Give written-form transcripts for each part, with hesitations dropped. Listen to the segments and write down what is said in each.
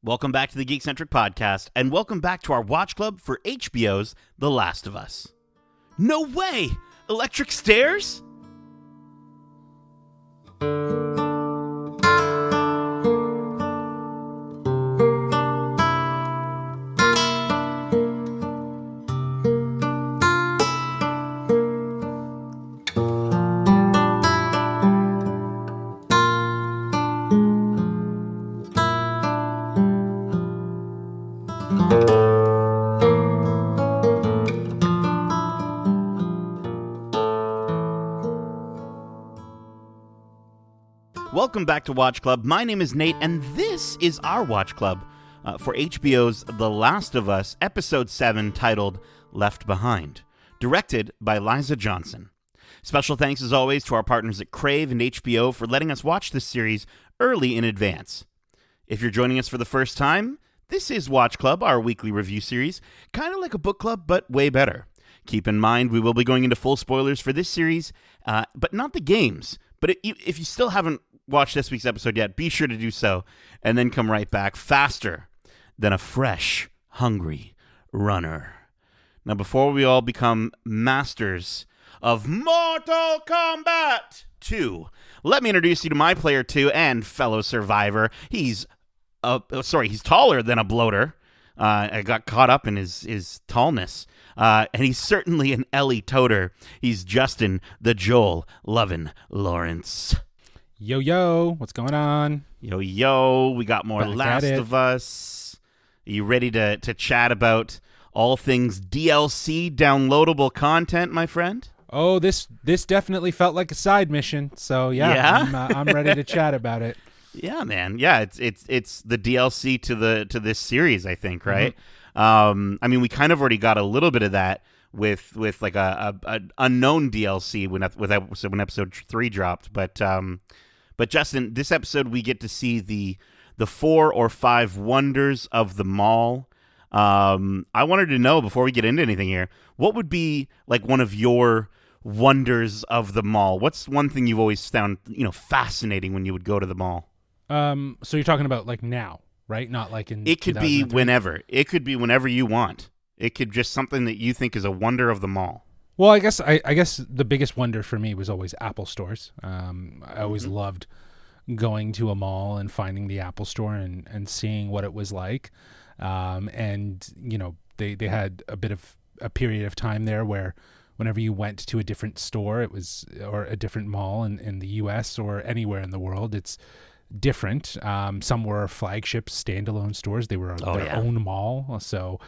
Welcome back to the Geekcentric podcast, and welcome back to our watch club for HBO's The Last of Us. No way! Electric stairs? Welcome back to Watch Club. My name is Nate, and this is our Watch Club for HBO's The Last of Us, Episode 7, titled Left Behind, directed by Liza Johnson. Special thanks, as always, to our partners at Crave and HBO for letting us watch this series early in advance. If you're joining us for the first time, this is Watch Club, our weekly review series, kind of like a book club, but way better. Keep in mind, we will be going into full spoilers for this series, but not the games. But if you still haven't watched this week's episode yet, be sure to do so, and then come right back faster than a fresh, hungry runner. Now, before we all become masters of Mortal Kombat 2, let me introduce you to my player 2 and fellow survivor. He's taller than a bloater. I got caught up in his tallness. And he's certainly an Ellie toter. He's Justin, the Joel lovin' Lawrence. Yo, yo, what's going on? Yo, yo, we got more Last of Us. Are you ready to chat about all things DLC downloadable content, my friend? Oh, this definitely felt like a side mission. So yeah? I'm ready to chat about it. Yeah, man. Yeah, it's the DLC to this series, I think, right? Mm-hmm. I mean, we kind of already got a little bit of that with like a unknown DLC when episode 3 dropped, but Justin, this episode we get to see the 4 or 5 wonders of the mall. I wanted to know, before we get into anything here, what would be like one of your wonders of the mall? What's one thing you've always found, fascinating when you would go to the mall? So you're talking about like now, right? Not like in It could be whenever. It could be whenever you want. It could just something that you think is a wonder of the mall. Well, I guess the biggest wonder for me was always Apple stores. I always loved going to a mall and finding the Apple store and seeing what it was like. And they had a period of time there where whenever you went to a different store, or a different mall in the US or anywhere in the world, it's different. Some were flagship standalone stores. They were their own mall. So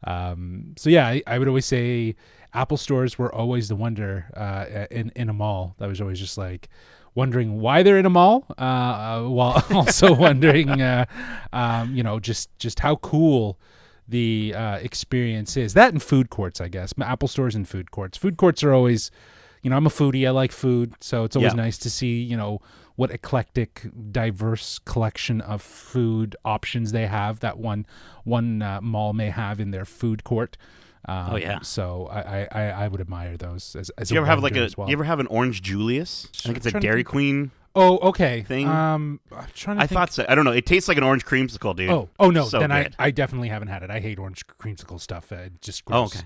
yeah, I would always say Apple stores were always the wonder in a mall. That was always just like wondering why they're in a mall, while also wondering, just how cool the experience is. That and food courts, I guess. Apple stores and food courts. Food courts are always, I'm a foodie. I like food, so it's always nice to see, what eclectic, diverse collection of food options they have that one mall may have in their food court. So I would admire those as Do you ever have you ever have an Orange Julius? I think it's a Dairy Queen. Oh, okay. Thing. I'm trying to think. Thought so. I don't know. It tastes like an orange creamsicle, dude. Oh no. So then good. I definitely haven't had it. I hate orange creamsicle stuff. Just gross.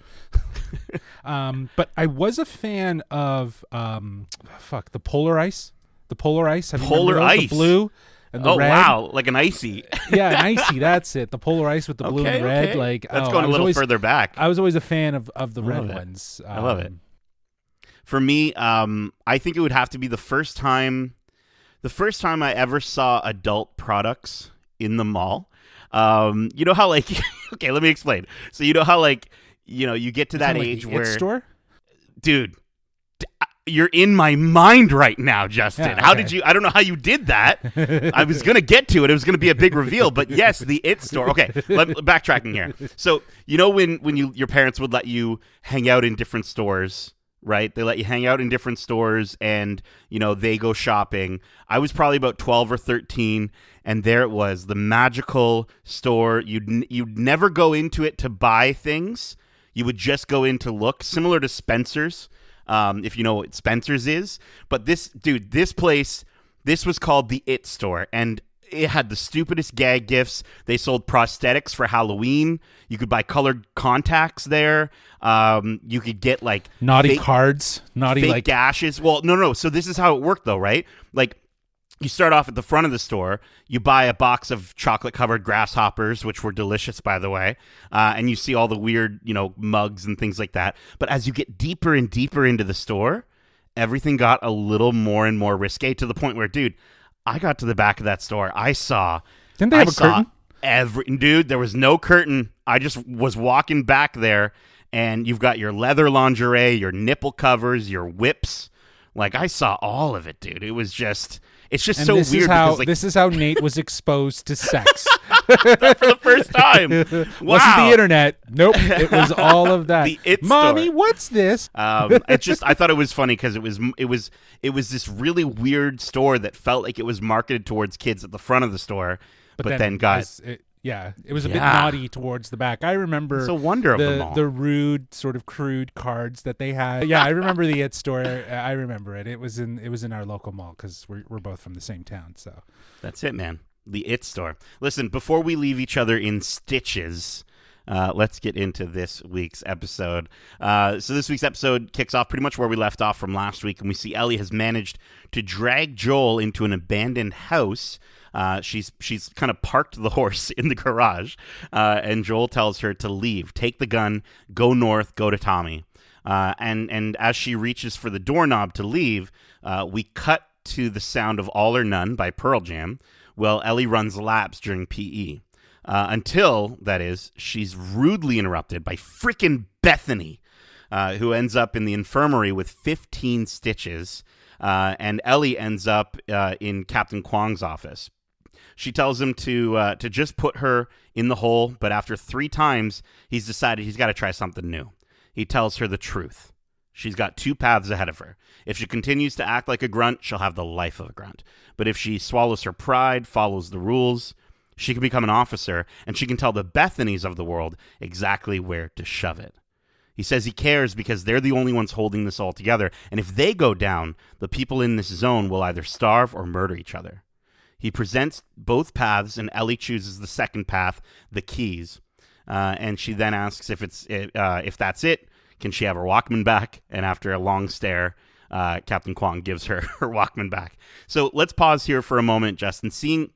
Oh, okay. But I was a fan of the Polar Ice. The Polar Ice. Have you Polar Ice. The blue and the red. Oh wow, like an icy. Yeah, an icy. That's it. The Polar Ice with the blue and the red. Okay. Like that's going a little further back. I was always a fan of the red ones. I love it. For me, I think it would have to be the first time I ever saw adult products in the mall. You know how like okay, let me explain. So you know how like you get to that age the where store? Dude, you're in my mind right now, Justin. Yeah, How did you? I don't know how you did that. I was going to get to it. It was going to be a big reveal. But yes, the It store. Okay, backtracking here. So when your parents would let you hang out in different stores, right? They let you hang out in different stores, and they go shopping. I was probably about 12 or 13, and there it was, the magical store. You'd never go into it to buy things. You would just go in to look, similar to Spencer's. If you know what Spencer's is. But this place, this was called the It store. And It had the stupidest gag gifts. They sold prosthetics for Halloween. You could buy colored contacts there. You could get like naughty cards, fake like dashes. Well, no. So this is how it worked though, right? Like you start off at the front of the store. You buy a box of chocolate-covered grasshoppers, which were delicious, by the way. And you see all the weird, mugs and things like that. But as you get deeper and deeper into the store, everything got a little more and more risque to the point where, dude, I got to the back of that store. I saw. Didn't they have a curtain? Dude, there was no curtain. I just was walking back there, and you've got your leather lingerie, your nipple covers, your whips. Like, I saw all of it, dude. It's just so weird. Because, this is how Nate was exposed to sex. For the first time. Wow. Wasn't the internet. Nope. It was all of that. Mommy, store. What's this? I thought it was funny because it was this really weird store that felt like it was marketed towards kids at the front of the store, but then got it was a bit naughty towards the back. I remember it's a wonder of them all. The rude, sort of crude cards that they had. Yeah, I remember the It store. I remember it. It was in our local mall because we're both from the same town. So that's it, man. The It store. Listen, before we leave each other in stitches, let's get into this week's episode. So this week's episode kicks off pretty much where we left off from last week, and we see Ellie has managed to drag Joel into an abandoned house. She's kind of parked the horse in the garage, and Joel tells her to leave, take the gun, go north, go to Tommy. And as she reaches for the doorknob to leave, we cut to the sound of All or None by Pearl Jam. Well, Ellie runs laps during PE. Until, that is, she's rudely interrupted by frickin' Bethany, who ends up in the infirmary with 15 stitches, and Ellie ends up in Captain Kwong's office. She tells him to just put her in the hole, but after 3 times, he's decided he's got to try something new. He tells her the truth. She's got 2 paths ahead of her. If she continues to act like a grunt, she'll have the life of a grunt. But if she swallows her pride, follows the rules, she can become an officer, and she can tell the Bethanys of the world exactly where to shove it. He says he cares because they're the only ones holding this all together, and if they go down, the people in this zone will either starve or murder each other. He presents both paths, and Ellie chooses the second path, the keys. And she then asks if that's it, can she have her Walkman back? And after a long stare, Captain Kwong gives her her Walkman back. So let's pause here for a moment, Justin. Seeing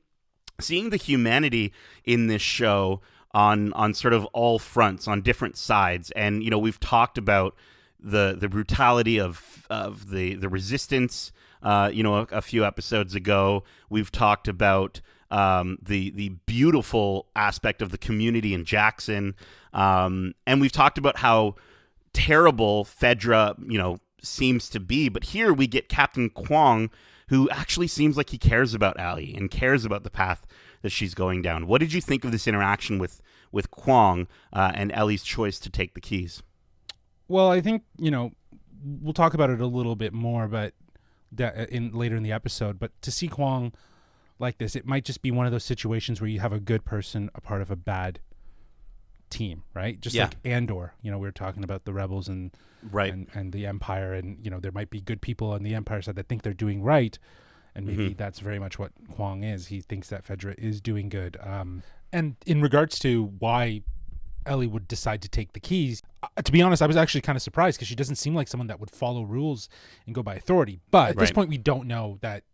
the humanity in this show on sort of all fronts, on different sides, and we've talked about the brutality of the resistance. A few episodes ago, we've talked about the beautiful aspect of the community in Jackson, and we've talked about how terrible Fedra, seems to be. But here we get Captain Kwong, who actually seems like he cares about Ellie and cares about the path that she's going down. What did you think of this interaction with Kwong and Ellie's choice to take the keys? Well, I think, we'll talk about it a little bit more, but later in the episode. But to see Kwong like this, it might just be one of those situations where you have a good person a part of a bad team, right? Just like Andor, we were talking about the rebels and the Empire, and there might be good people on the Empire side that think they're doing right, and maybe that's very much what Kwong is. He thinks that Fedra is doing good. And in regards to why Ellie would decide to take the keys, to be honest, I was actually kind of surprised because she doesn't seem like someone that would follow rules and go by authority. But at this point, we don't know that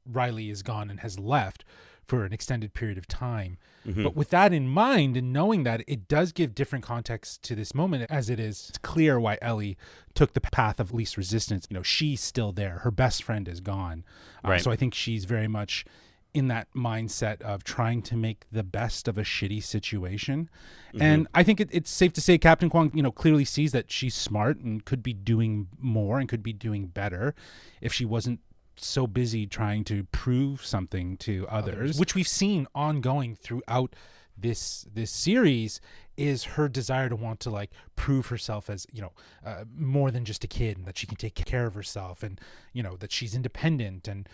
Riley is gone and has left for an extended period of time. But with that in mind, and knowing that, it does give different context to this moment, as it's clear why Ellie took the path of least resistance. She's still there. Her best friend is gone. So I think she's very much in that mindset of trying to make the best of a shitty situation. And I think it's safe to say Captain Kwong, clearly sees that she's smart and could be doing more and could be doing better if she wasn't so busy trying to prove something to others, which we've seen ongoing throughout this series, is her desire to want to prove herself as more than just a kid, and that she can take care of herself, and that she's independent, and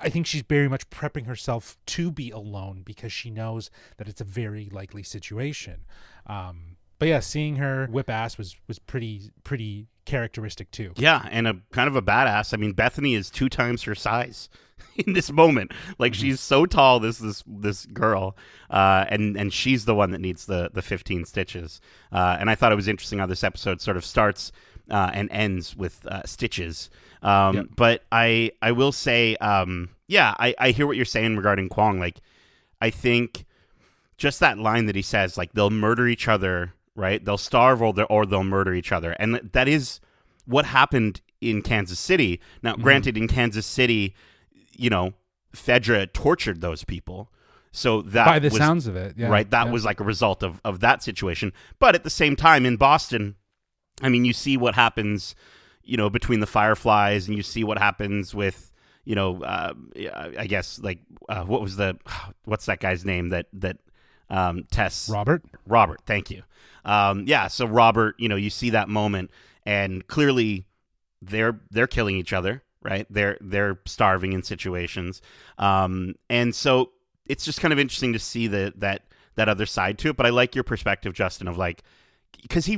I think she's very much prepping herself to be alone because she knows that it's a very likely situation. But yeah, seeing her whip ass was pretty characteristic too. Yeah, and a kind of a badass. I mean, Bethany is 2 times her size in this moment. Like, she's so tall, this girl, and she's the one that needs the 15 stitches. And I thought it was interesting how this episode sort of starts and ends with stitches. But I will say, I hear what you're saying regarding Kwong. Like, I think just that line that he says, like, they'll murder each other, right? They'll starve or they'll murder each other. And that is what happened in Kansas City. Now, granted, in Kansas City, Fedra tortured those people. So that by the sounds of it, right? That was like a result of that situation. But at the same time, in Boston, I mean, you see what happens, between the Fireflies, and you see what happens with, I guess, like, what's that guy's name that Tess? Robert, thank you. So Robert, you see that moment, and clearly they're killing each other, right? They're starving in situations, and so it's just kind of interesting to see that other side to it. But I like your perspective, Justin, of like, because he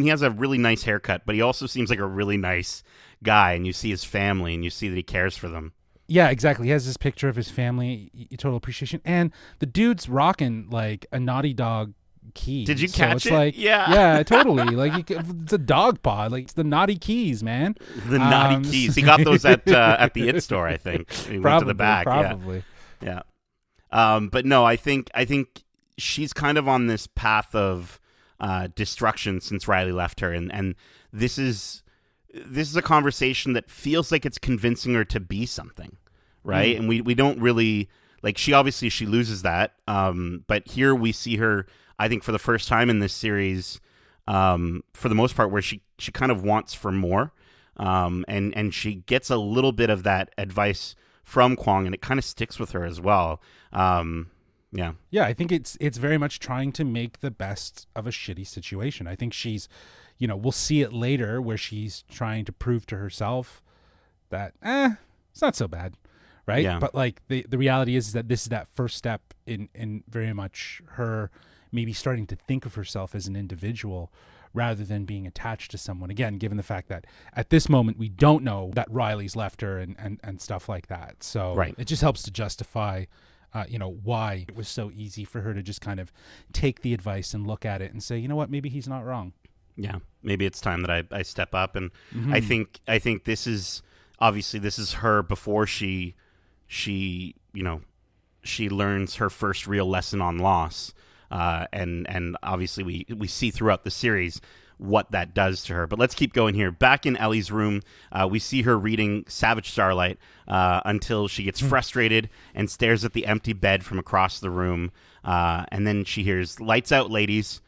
has a really nice haircut, but he also seems like a really nice guy, and you see his family, and you see that he cares for them. Yeah, exactly. He has this picture of his family, total appreciation, and the dude's rocking like a Naughty Dog key. Did you catch it? Like, yeah, totally. Like, it's a dog pod. Like, it's the naughty keys, man. The naughty keys. He got those at the IT store, I think. He went to the back. Probably. Yeah. But no, I think she's kind of on this path of destruction since Riley left her, and this is a conversation that feels like it's convincing her to be something, right? And we don't really, like, she loses that, but here we see her, I think, for the first time in this series, for the most part, where she kind of wants for more, and she gets a little bit of that advice from Kwong, and it kind of sticks with her as well. Yeah, I think it's very much trying to make the best of a shitty situation. I think she's, we'll see it later where she's trying to prove to herself that it's not so bad, right? Yeah. But like the reality is that this is that first step in very much her maybe starting to think of herself as an individual rather than being attached to someone. Again, given the fact that at this moment we don't know that Riley's left her and stuff like that. So right. It just helps to justify why it was so easy for her to just kind of take the advice and look at it and say, you know what, maybe he's not wrong. Yeah, maybe it's time that I step up. And I think this is her before she learns her first real lesson on loss. And obviously we see throughout the series what that does to her. But let's keep going here. Back in Ellie's room, we see her reading Savage Starlight until she gets frustrated and stares at the empty bed from across the room. And then she hears, "Lights out, ladies."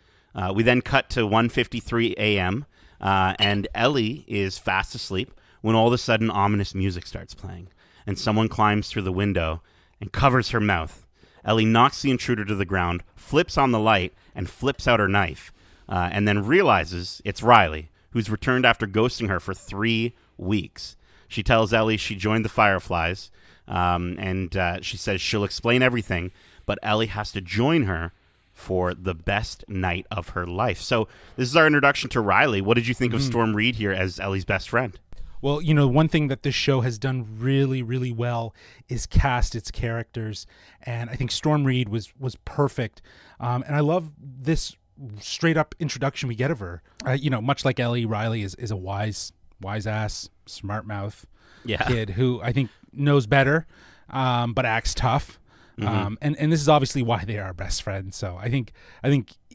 We then cut to 1:53 a.m. And Ellie is fast asleep when all of a sudden ominous music starts playing. And someone climbs through the window and covers her mouth. Ellie knocks the intruder to the ground, flips on the light, and flips out her knife. And then realizes it's Riley, who's returned after ghosting her for 3 weeks. She tells Ellie she joined the Fireflies, and she says she'll explain everything, but Ellie has to join her for the best night of her life. So this is our introduction to Riley. What did you think of Storm Reed here as Ellie's best friend? Well, one thing that this show has done really, really well is cast its characters, and I think Storm Reed was perfect. And I love this straight up introduction we get of her. Much like Ellie, Riley is a wise ass, smart mouth kid who I think knows better, but acts tough. And this is obviously why they are best friends. So I think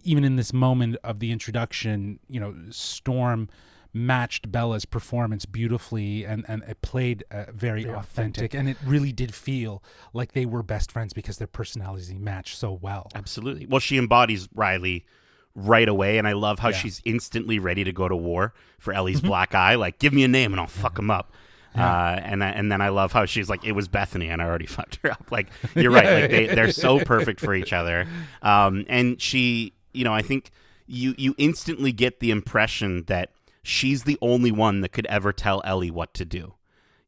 even in this moment of the introduction, Storm matched Bella's performance beautifully, and it played very authentic, and it really did feel like they were best friends because their personalities matched so well. Absolutely. Well, she embodies Riley right away, and I love how she's instantly ready to go to war for Ellie's black eye. Like, give me a name and I'll fuck him up. And then I love how she's like, it was Bethany and I already fucked her up. Like, you're right. Like they're so perfect for each other. And she, I think you instantly get the impression that she's the only one that could ever tell Ellie what to do.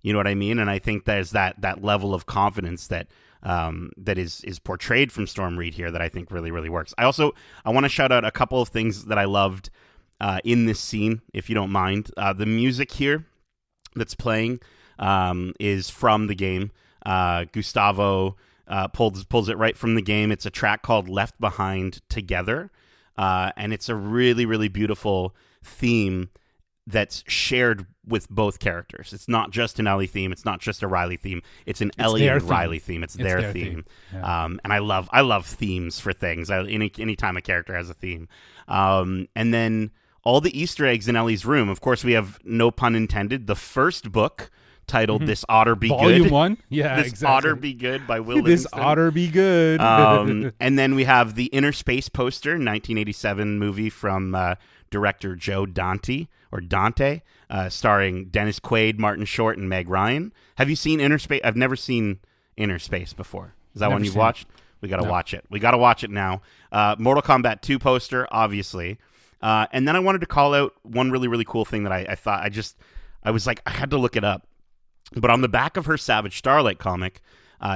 You know what I mean? And I think there's that level of confidence that is portrayed from Storm Reed here that I think really, really works. I want to shout out a couple of things that I loved in this scene, if you don't mind. The music here that's playing is from the game. Gustavo pulls it right from the game. It's a track called Left Behind Together, and it's a really, really beautiful theme that's shared with both characters. It's not just an Ellie theme. It's not just a Riley theme. It's an Ellie and Riley theme. It's their theme. Yeah. And I love themes for things. Anytime a character has a theme. And then all the Easter eggs in Ellie's room. Of course, we have, no pun intended, the first book titled This Otter Be Volume Good. 1? Yeah, This exactly. Otter Be Good by Will This Livingston. Otter Be Good. And then we have the Inner Space poster, 1987 movie from director Joe Dante, starring Dennis Quaid, Martin Short, and Meg Ryan. Have you seen Inner Space? I've never seen Inner Space before. Is that Never one you've seen watched? We got to watch it. We got to watch it now. Mortal Kombat 2 poster, obviously. And then I wanted to call out one really, really cool thing that I thought I was like, I had to look it up. But on the back of her Savage Starlight comic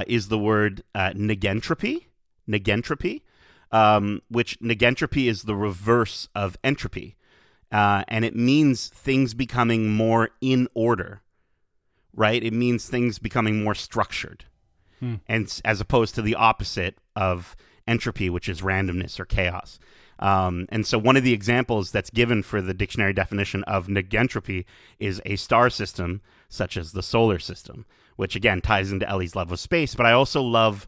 is the word negentropy, which negentropy is the reverse of entropy. And it means things becoming more in order, right? It means things becoming more structured, and as opposed to the opposite of entropy, which is randomness or chaos. And so one of the examples that's given for the dictionary definition of negentropy is a star system, such as the solar system, which again ties into Ellie's love of space. But I also love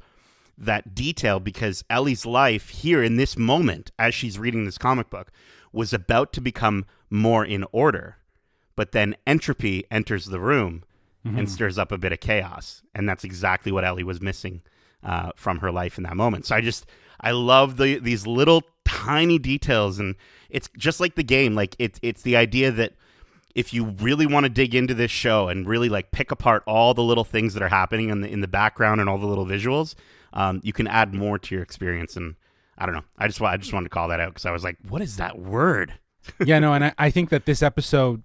that detail because Ellie's life here in this moment, as she's reading this comic book, was about to become more in order. But then entropy enters the room and stirs up a bit of chaos. And that's exactly what Ellie was missing from her life in that moment. So I love these little tiny details, and it's just like the game. Like it's the idea that if you really want to dig into this show and really like pick apart all the little things that are happening in the background and all the little visuals, you can add more to your experience. And I don't know. I just wanted to call that out because I was like, what is that word? Yeah, no, and I think that this episode,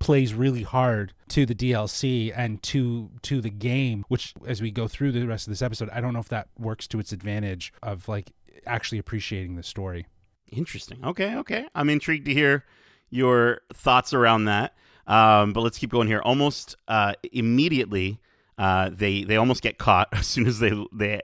plays really hard to the DLC and to the game, which as we go through the rest of this episode, I don't know if that works to its advantage of like actually appreciating the story. Interesting. Okay. I'm intrigued to hear your thoughts around that. But let's keep going here. Almost immediately, they almost get caught as soon as they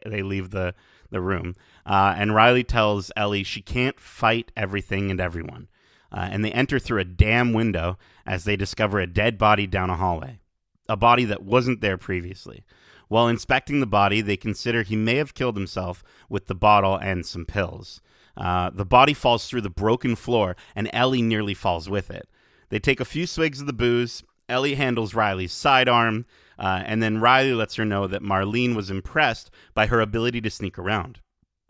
leave the room. And Riley tells Ellie she can't fight everything and everyone. And they enter through a damn window as they discover a dead body down a hallway, a body that wasn't there previously. While inspecting the body, they consider he may have killed himself with the bottle and some pills. The body falls through the broken floor, and Ellie nearly falls with it. They take a few swigs of the booze. Ellie handles Riley's sidearm, and then Riley lets her know that Marlene was impressed by her ability to sneak around.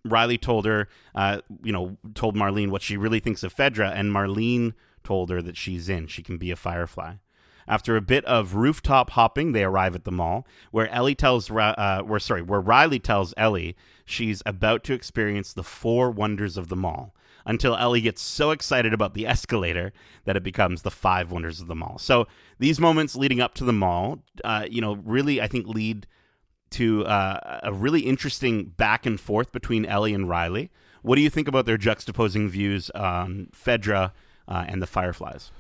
Riley told Marlene what she really thinks of Fedra, and Marlene told her that she's in. She can be a Firefly. After a bit of rooftop hopping, they arrive at the mall, where Riley tells Ellie she's about to experience the 4 wonders of the mall, until Ellie gets so excited about the escalator that it becomes the 5 wonders of the mall. So these moments leading up to the mall, really, I think, lead to a really interesting back and forth between Ellie and Riley. What do you think about their juxtaposing views on Fedra and the Fireflies?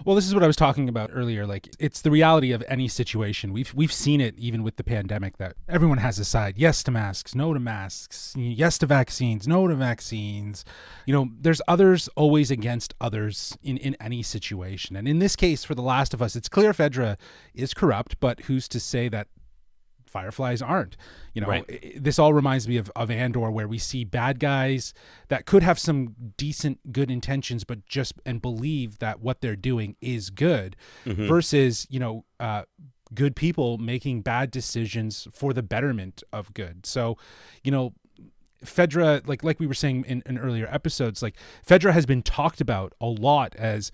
Well, this is what I was talking about earlier. Like, it's the reality of any situation. We've seen it even with the pandemic, that everyone has a side. Yes to masks, no to masks. Yes to vaccines, no to vaccines. There's others always against others in any situation. And in this case, for The Last of Us, it's clear Fedra is corrupt, but who's to say that Fireflies aren't? Right. This all reminds me of Andor, where we see bad guys that could have some decent good intentions, but and believe that what they're doing is good, versus good people making bad decisions for the betterment of good. So Fedra, like we were saying in earlier episodes, like Fedra has been talked about a lot as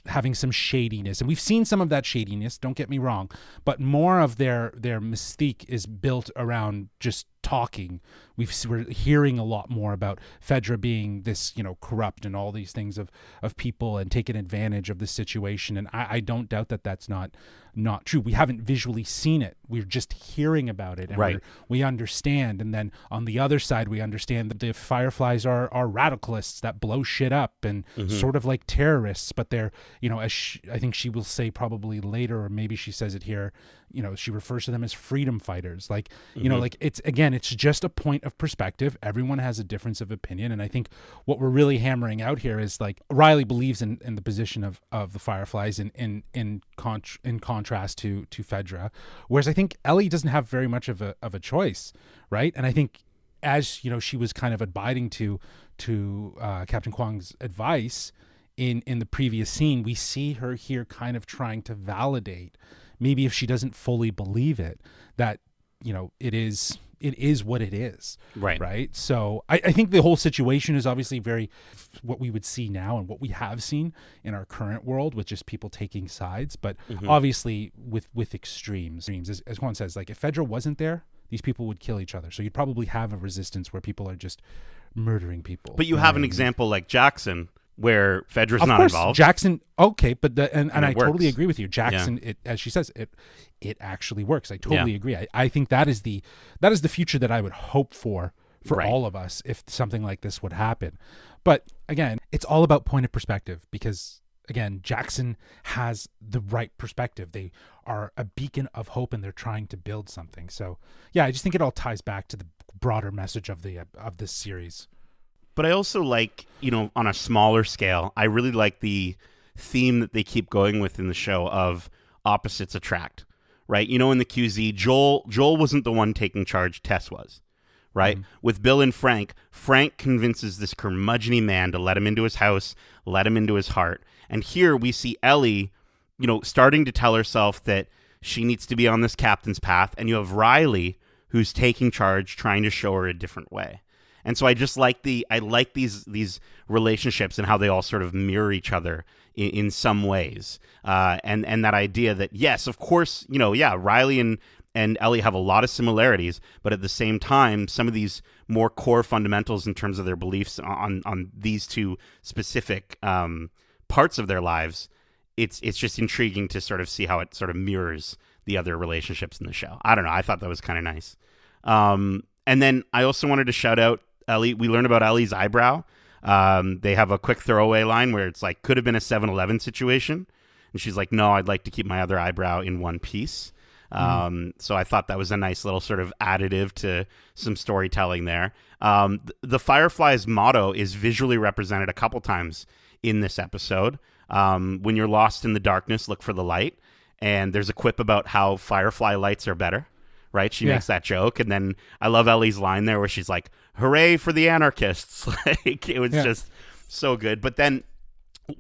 having some shadiness, and we've seen some of that shadiness, don't get me wrong, but more of their mystique is built around just talking. We're hearing a lot more about Fedra being this, corrupt and all these things of people and taking advantage of the situation. And I don't doubt that that's not true. We haven't visually seen it. We're just hearing about it, and right. we understand. And then on the other side, we understand that the Fireflies are radicalists that blow shit up and sort of like terrorists, but they're, as I think she will say probably later, or maybe she says it here, she refers to them as freedom fighters. Like, like it's just a point of perspective. Everyone has a difference of opinion. And I think what we're really hammering out here is like Riley believes in the position of the Fireflies in contrast to Fedra. Whereas I think Ellie doesn't have very much of a choice. Right. And I think as, she was kind of abiding to Captain Kwong's advice in the previous scene, we see her here kind of trying to validate, maybe if she doesn't fully believe it, that, it is what it is. Right. Right. So I think the whole situation is obviously very what we would see now and what we have seen in our current world with just people taking sides. But obviously with extremes, as Juan says, like if Fedra wasn't there, these people would kill each other. So you'd probably have a resistance where people are just murdering people. But you have an example like Jackson, where Fedra's not involved. Jackson, okay, but and I works. totally agree with you. Jackson, as she says, it actually works. I totally agree. I think that is the future that I would hope for all of us if something like this would happen. But again, it's all about point of perspective, because again, Jackson has the right perspective. They are a beacon of hope, and they're trying to build something. So yeah, I just think it all ties back to the broader message of this series. But I also like, on a smaller scale, I really like the theme that they keep going with in the show of opposites attract, right? In the QZ, Joel wasn't the one taking charge, Tess was, right? With Bill and Frank convinces this curmudgeon-y man to let him into his house, let him into his heart. And here we see Ellie, starting to tell herself that she needs to be on this captain's path. And you have Riley, who's taking charge, trying to show her a different way. And so I just like these relationships and how they all sort of mirror each other in some ways. And that idea that, yes, of course, Riley and Ellie have a lot of similarities, but at the same time, some of these more core fundamentals in terms of their beliefs on these two specific parts of their lives, it's just intriguing to sort of see how it sort of mirrors the other relationships in the show. I don't know. I thought that was kind of nice. And then I also wanted to shout out Ellie. We learned about Ellie's eyebrow. They have a quick throwaway line where it's like, could have been a 7-Eleven situation. And she's like, no, I'd like to keep my other eyebrow in one piece. So I thought that was a nice little sort of additive to some storytelling there. The Firefly's motto is visually represented a couple times in this episode. When you're lost in the darkness, look for the light. And there's a quip about how Firefly lights are better. Right? She makes that joke. And then I love Ellie's line there where she's like, hooray for the anarchists. Like, it was just so good. But then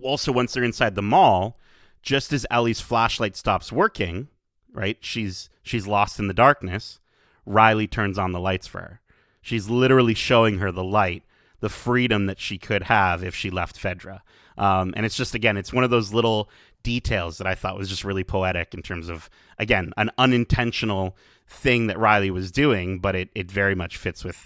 also once they're inside the mall, just as Ellie's flashlight stops working, right? She's lost in the darkness. Riley turns on the lights for her. She's literally showing her the light, the freedom that she could have if she left Fedra. And it's just, again, it's one of those little details that I thought was just really poetic in terms of, again, an unintentional thing that Riley was doing, but it very much fits with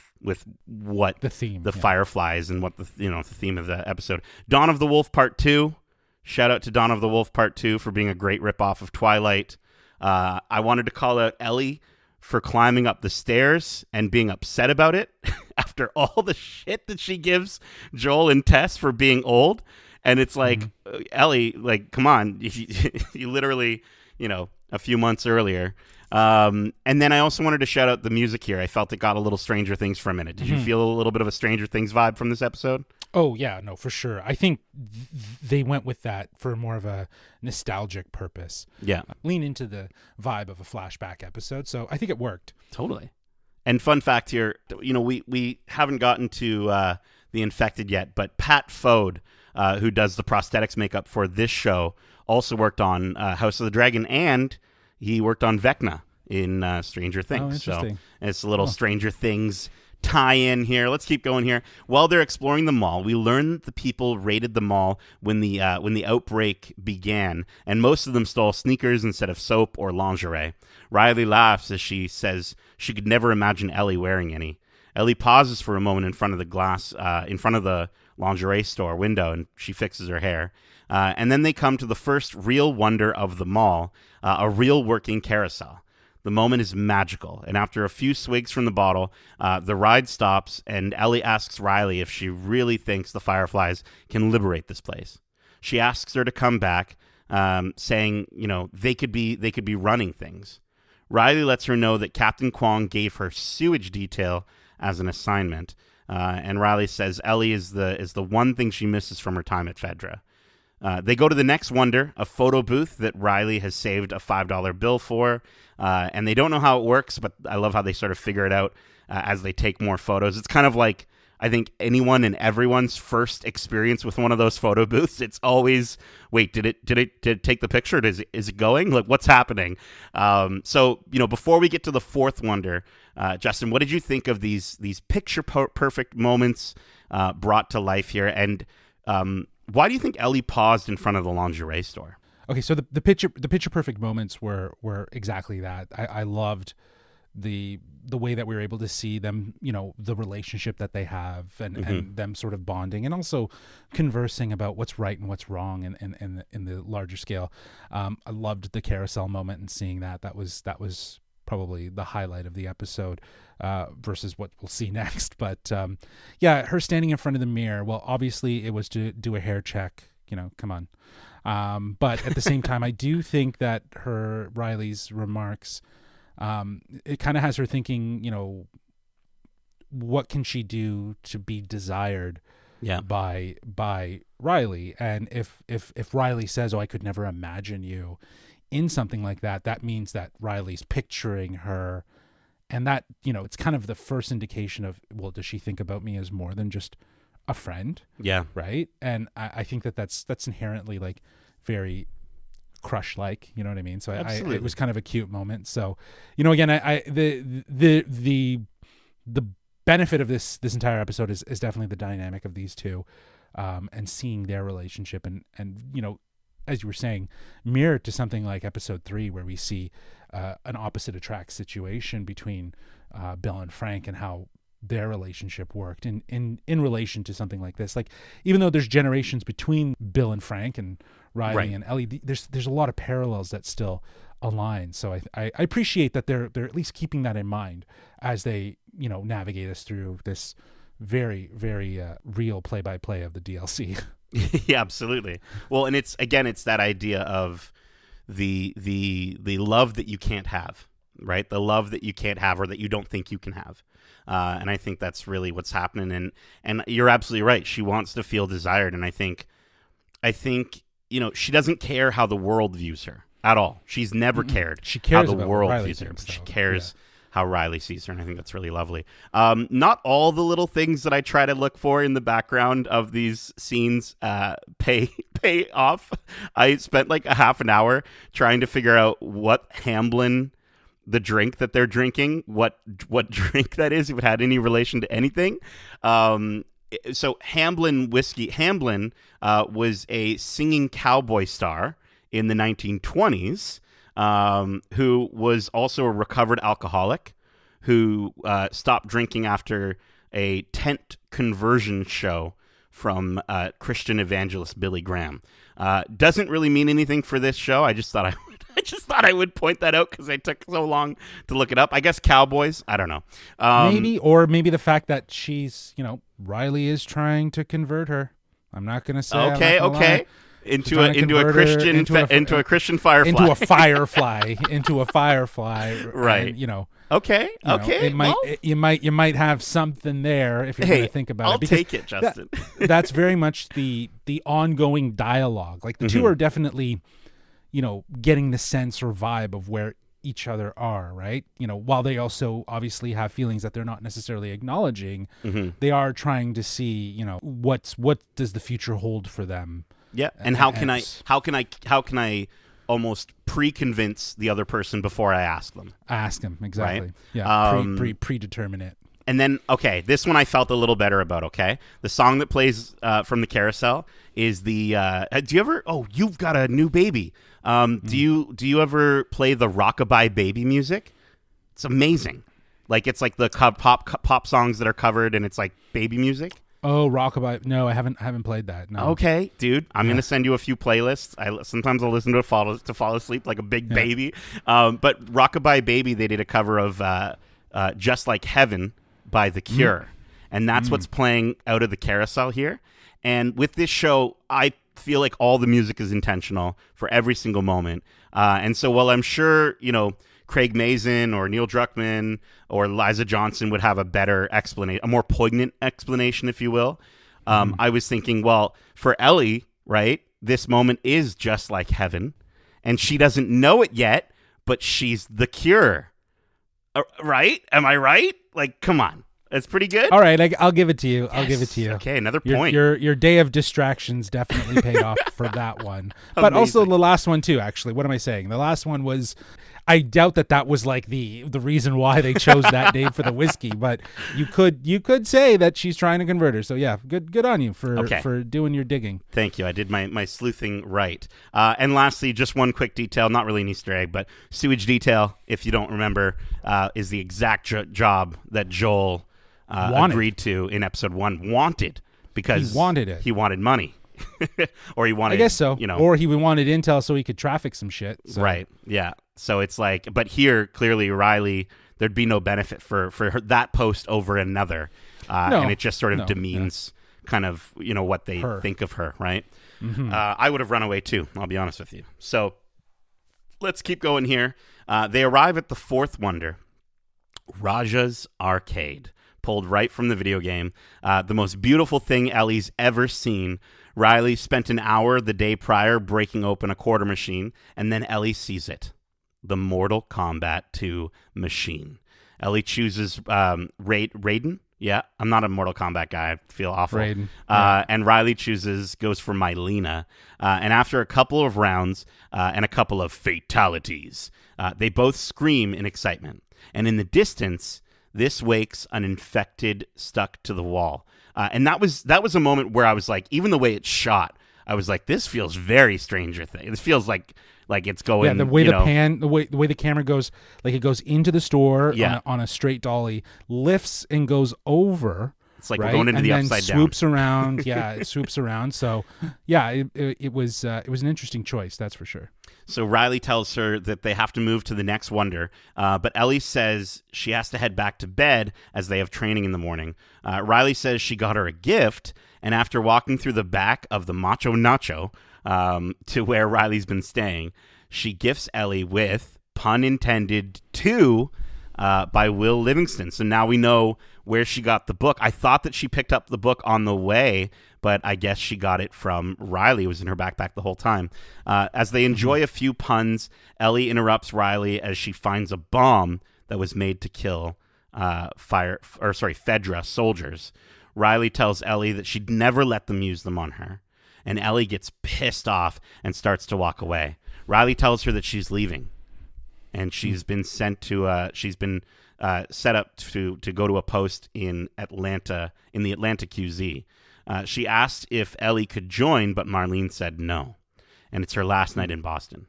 what the theme, the Fireflies and what the theme of the episode. Dawn of the Wolf Part 2. Shout out to Dawn of the Wolf Part 2 for being a great ripoff of Twilight. I wanted to call out Ellie for climbing up the stairs and being upset about it after all the shit that she gives Joel and Tess for being old. And it's like, Ellie, like, come on, you literally, a few months earlier. And then I also wanted to shout out the music here. I felt it got a little Stranger Things for a minute. Did you feel a little bit of a Stranger Things vibe from this episode? Oh, yeah, no, for sure. I think they went with that for more of a nostalgic purpose. Yeah. Lean into the vibe of a flashback episode. So I think it worked. Totally. And fun fact here, we haven't gotten to The Infected yet, but Pat Fode, who does the prosthetics makeup for this show, also worked on House of the Dragon, and he worked on Vecna in Stranger Things. Oh, interesting. So it's a little Stranger Things tie-in here. Let's keep going here. While they're exploring the mall, we learn that the people raided the mall when the outbreak began, and most of them stole sneakers instead of soap or lingerie. Riley laughs as she says she could never imagine Ellie wearing any. Ellie pauses for a moment in front of the glass, in front of the lingerie store window, and she fixes her hair. And then they come to the first real wonder of the mall, a real working carousel. The moment is magical, and after a few swigs from the bottle, the ride stops, and Ellie asks Riley if she really thinks the Fireflies can liberate this place. She asks her to come back, saying, they could be running things. Riley lets her know that Captain Kwong gave her sewage detail as an assignment, and Riley says Ellie is the one thing she misses from her time at Fedra. They go to the next wonder, a photo booth that Riley has saved a $5 bill for, and they don't know how it works, but I love how they sort of figure it out as they take more photos. It's kind of like, I think, anyone and everyone's first experience with one of those photo booths. It's always, wait, did it take the picture? Is it going? Like, what's happening? So before we get to the fourth wonder, Justin, what did you think of these picture perfect moments brought to life here? And why do you think Ellie paused in front of the lingerie store? Okay, so the picture perfect moments were exactly that. I loved the way that we were able to see them, the relationship that they have, and them sort of bonding, and also conversing about what's right and what's wrong in the larger scale. I loved the carousel moment and seeing that. That was probably the highlight of the episode versus what we'll see next. But her standing in front of the mirror. Well, obviously it was to do a hair check. Come on. But at the same time, I do think that Riley's remarks, it kind of has her thinking, what can she do to be desired by Riley? And if Riley says, "Oh, I could never imagine you in something like that," that means that Riley's picturing her, and that, it's kind of the first indication of, well, does she think about me as more than just a friend? Yeah. Right. And I think that's inherently like very Crush-like, you know what I mean? So it was kind of a cute moment. So, again, the benefit of this entire episode is definitely the dynamic of these two, and seeing their relationship, and as you were saying, mirrored to something like episode 3, where we see an opposite attract situation between Bill and Frank, and how their relationship worked in relation to something like this. Like, even though there's generations between Bill and Frank and Riley and Ellie, there's a lot of parallels that still align. So I appreciate that they're at least keeping that in mind as they navigate us through this very, very real play-by-play of the DLC. Yeah, absolutely. Well, and it's that idea of the love that you can't have, right? The love that you can't have, or that you don't think you can have. And I think that's really what's happening. And you're absolutely right. She wants to feel desired. And I think, she doesn't care how the world views her at all. She's never cared she cares how the about world Riley views her. thinks, But she though. cares how Riley sees her. And I think that's really lovely. Not all the little things that I try to look for in the background of these scenes pay off. I spent like a half an hour trying to figure out what Hamblin, the drink that they're drinking, what drink that is, if it had any relation to anything. So Hamblin whiskey. Hamblin was a singing cowboy star in the 1920s, who was also a recovered alcoholic, who stopped drinking after a tent conversion show from Christian evangelist Billy Graham. Doesn't really mean anything for this show. I just thought I would point that out because I took so long to look it up. I guess cowboys. I don't know. Maybe the fact that she's, Riley is trying to convert her. I'm not going to say. Okay. Lie. Into a Christian firefly. Into a firefly. Right. And, Okay. You might have something there if you're going to think about I'll it. Because take it, Justin. That's very much the ongoing dialogue. Like, the two are definitely, getting the sense or vibe of where each other are, right? While they also obviously have feelings that they're not necessarily acknowledging, they are trying to see, what does the future hold for them. Yeah, and how can I almost pre-convince the other person before I ask them? Ask them, exactly. Right? Yeah, predetermine it. And then, okay, this one I felt a little better about, okay? The song that plays from the carousel is the, do you ever, you've got a new baby. Do you ever play the Rockabye Baby music? It's amazing. Like, it's like the pop songs that are covered and it's like baby music. Oh, Rockabye. No, I haven't played that. No. Okay, dude. I'm going to send you a few playlists. Sometimes I'll listen to it to fall asleep like a big baby. But Rockabye Baby, they did a cover of Just Like Heaven by The Cure. And that's what's playing out of the carousel here. And with this show, I feel like all the music is intentional for every single moment. And so while I'm sure, Craig Mazin or Neil Druckmann or Liza Johnson would have a better explanation, a more poignant explanation, if you will, I was thinking, well, for Ellie, right, this moment is just like heaven. And she doesn't know it yet, but she's the cure. Right? Am I right? Like, come on. That's pretty good. All right, I'll give it to you. I'll give it to you. Okay, another point. Your day of distractions definitely paid off for that one. But also the last one too, actually. What am I saying? The last one was, I doubt that was like the reason why they chose that name for the whiskey, but you could say that she's trying to convert her. So yeah, good on you for doing your digging. Thank you. I did my sleuthing right. And lastly, just one quick detail, not really an Easter egg, but sewage detail, if you don't remember, is the exact job that Joel agreed to in episode 1. Wanted, because he wanted it. He wanted money. Or he wanted, I guess so. Or he wanted intel so he could traffic some shit. So. Right. Yeah. So it's like, but here clearly Riley, there'd be no benefit for that post over another, and it just sort of demeans kind of what they think of her. Right. Mm-hmm. I would have run away too. I'll be honest with you. So let's keep going here. They arrive at the fourth wonder, Raja's Arcade, pulled right from the video game. The most beautiful thing Ellie's ever seen. Riley spent an hour the day prior breaking open a quarter machine, and then Ellie sees it. The Mortal Kombat 2 machine. Ellie chooses Raiden. Yeah, I'm not a Mortal Kombat guy. I feel awful. Raiden. And Riley goes for Mylena. And after a couple of rounds and a couple of fatalities, they both scream in excitement. And in the distance, this wakes an infected stuck to the wall. And that was a moment where I was like, even the way it's shot, I was like, this feels very Stranger Things. This feels like it's going. Yeah, the way the way the camera goes, like it goes into the store on a straight dolly, lifts and goes over. It's like we're going into the upside down. Swoops around. Yeah, it swoops around. So yeah, it was an interesting choice, that's for sure. So Riley tells her that they have to move to the next wonder, but Ellie says she has to head back to bed as they have training in the morning. Riley says she got her a gift, and after walking through the back of the Macho Nacho to where Riley's been staying, she gifts Ellie with, pun intended, two by Will Livingston. So now we know where she got the book. I thought that she picked up the book on the way, but I guess she got it from Riley. It was in her backpack the whole time. As they enjoy a few puns, Ellie interrupts Riley as she finds a bomb that was made to kill Fedra soldiers. Riley tells Ellie that she'd never let them use them on her, and Ellie gets pissed off and starts to walk away. Riley tells her that she's leaving, and she's been sent to set up to go to a post in Atlanta, in the Atlanta QZ. She asked if Ellie could join, but Marlene said no, and it's her last night in Boston.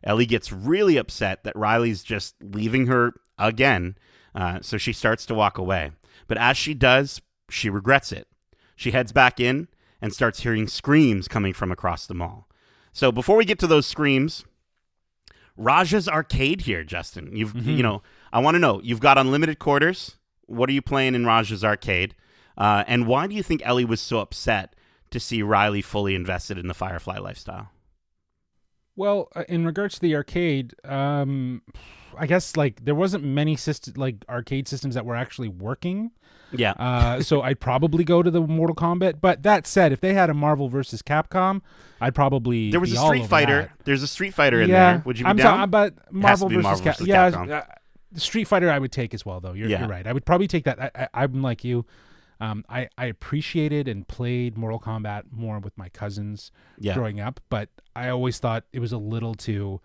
Ellie gets really upset that Riley's just leaving her again, so she starts to walk away. But as she does, she regrets it. She heads back in and starts hearing screams coming from across the mall. So before we get to those screams, Raja's Arcade here, Justin. I want to know, you've got unlimited quarters. What are you playing in Raja's Arcade? And why do you think Ellie was so upset to see Riley fully invested in the Firefly lifestyle? Well, in regards to the arcade, I guess like there wasn't many arcade systems that were actually working. Yeah. So I'd probably go to the Mortal Kombat. But that said, if they had a Marvel versus Capcom, I'd probably there was be a all Street over Fighter. that. There's a Street Fighter in there. Would you be down? But Marvel versus Capcom. Yeah, Street Fighter I would take as well, though. You're right. I would probably take that. I'm like you. I appreciated and played Mortal Kombat more with my cousins growing up, but I always thought it was a little too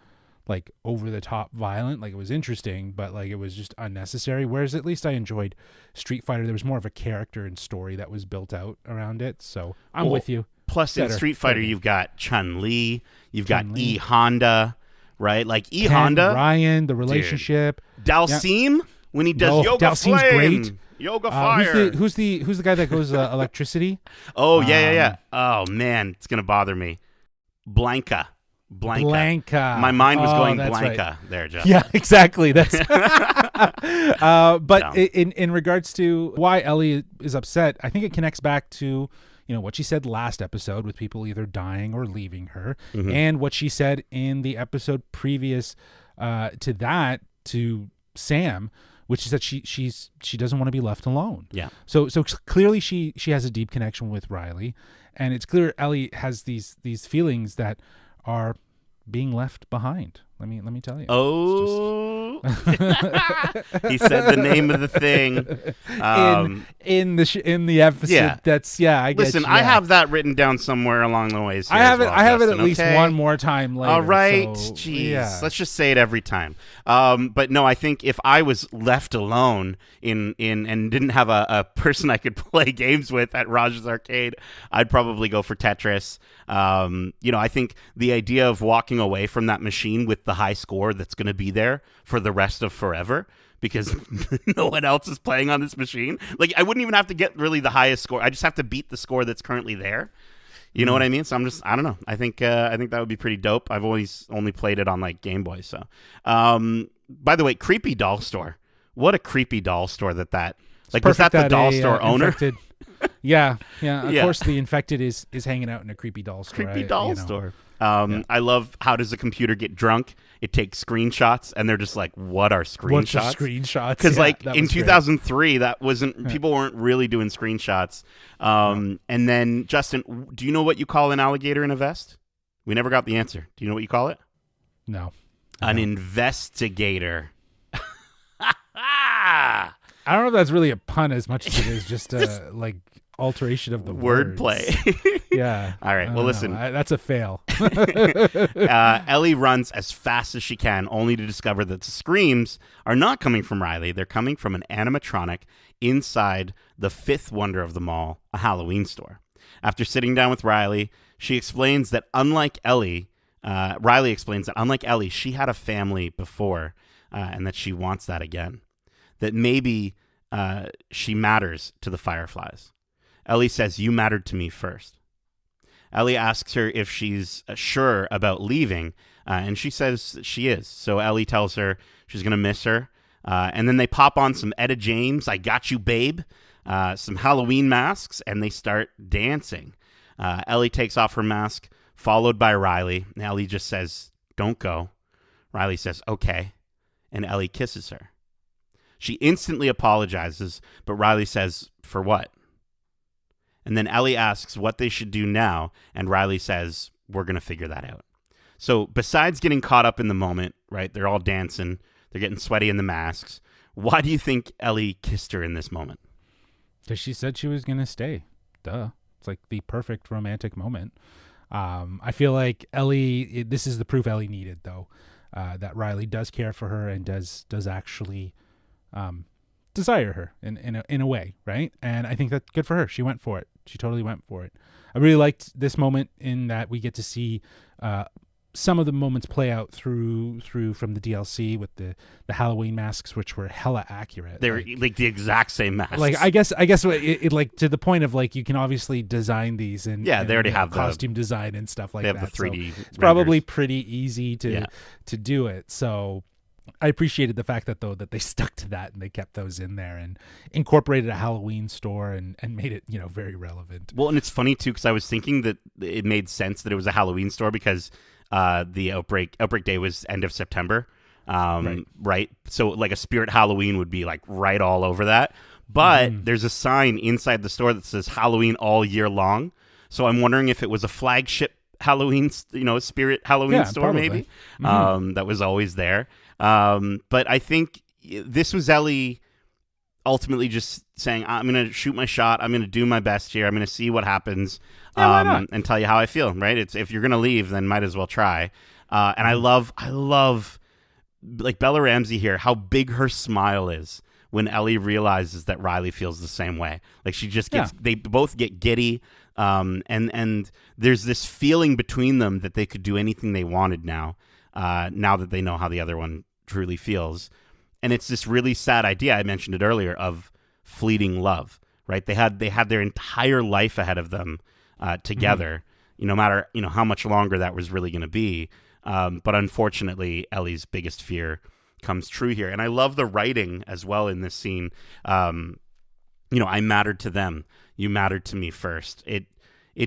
like over the top violent. Like, it was interesting, but like it was just unnecessary. Whereas at least I enjoyed Street Fighter. There was more of a character and story that was built out around it. So I'm with you. Plus, in Street Fighter, you've got Chun-Li, you've got Chun-Li. E Honda, right? Like E Ken, Honda, Ryan, the relationship. Dalsim when he does Yoga Dalsim's Flame, great. Yoga Fire. Who's the guy that goes electricity? Oh yeah. Oh man, it's gonna bother me. Blanca. My mind was going Blanca right. there, Jeff. Yeah, exactly. That's. But in regards to why Ellie is upset, I think it connects back to what she said last episode with people either dying or leaving her, and what she said in the episode previous to that to Sam, which is that she doesn't want to be left alone. Yeah. So clearly she has a deep connection with Riley, and it's clear Ellie has these feelings that are being left behind. Let me tell you. Oh, he said the name of the thing in the episode. Yeah. I guess. Listen, I have that written down somewhere along the ways. I have it at least one more time later. All right, so, jeez, yeah. Let's just say it every time. But no, I think if I was left alone in and didn't have a person I could play games with at Raj's Arcade, I'd probably go for Tetris. I think the idea of walking away from that machine with the high score that's going to be there for the rest of forever because no one else is playing on this machine. Like, I wouldn't even have to get really the highest score. I just have to beat the score that's currently there. You know what I mean? So I don't know. I think that would be pretty dope. I've always only played it on like Game Boy. So, by the way, creepy doll store. What a creepy doll store that. Like, was that the doll store owner? Yeah. Of course, the infected is hanging out in a creepy doll store. Creepy doll store. I love, how does a computer get drunk? It takes screenshots, and they're just like, what are screenshots? What's screenshots? Because in 2003, that wasn't, people weren't really doing screenshots. And then, Justin, do you know what you call an alligator in a vest? We never got the answer. Do you know what you call it? No. An investigator. I don't know if that's really a pun as much as it is just a alteration of the wordplay. Yeah. All right. Well, listen. That's a fail. Ellie runs as fast as she can, only to discover that the screams are not coming from Riley. They're coming from an animatronic inside the fifth wonder of them all, a Halloween store. After sitting down with Riley, she explains that unlike Ellie, she had a family before, and that she wants that again. That maybe she matters to the Fireflies. Ellie says, "You mattered to me first." Ellie asks her if she's sure about leaving, and she says she is. So Ellie tells her she's going to miss her. And then they pop on some Etta James, "I Got You, Babe," some Halloween masks, and they start dancing. Ellie takes off her mask, followed by Riley. And Ellie just says, "Don't go." Riley says, "Okay." And Ellie kisses her. She instantly apologizes, but Riley says, "For what?" And then Ellie asks what they should do now, and Riley says, "We're going to figure that out." So besides getting caught up in the moment, right, they're all dancing, they're getting sweaty in the masks. Why do you think Ellie kissed her in this moment? Because she said she was going to stay. Duh. It's like the perfect romantic moment. I feel like Ellie, this is the proof Ellie needed, though, that Riley does care for her and does actually desire her in a way, right? And I think that's good for her. She went for it. She totally went for it. I really liked this moment in that we get to see some of the moments play out through from the DLC with the Halloween masks, which were hella accurate. They're like the exact same masks. Like I guess it like to the point of like you can obviously design these and they already have costume design and stuff like that. They have the 3D. So it's probably pretty easy to do it. So I appreciated the fact that they stuck to that and they kept those in there and incorporated a Halloween store and made it very relevant. Well, and it's funny too because I was thinking that it made sense that it was a Halloween store because the outbreak day was end of September, right? So like a Spirit Halloween would be like right all over that. But there's a sign inside the store that says Halloween all year long. So I'm wondering if it was a flagship Halloween, Spirit Halloween store, probably. maybe that was always there. But I think this was Ellie ultimately just saying, "I'm going to shoot my shot. I'm going to do my best here. I'm going to see what happens, why not? and tell you how I feel." Right? It's if you're going to leave, then might as well try. And I love like Bella Ramsey here, how big her smile is when Ellie realizes that Riley feels the same way. Like she just gets, they both get giddy. And there's this feeling between them that they could do anything they wanted now that they know how the other one truly feels. And it's this really sad idea, I mentioned it earlier, of fleeting love, right? They had their entire life ahead of them together, no matter, how much longer that was really going to be. But unfortunately, Ellie's biggest fear comes true here. And I love the writing as well in this scene. I mattered to them. You mattered to me first. It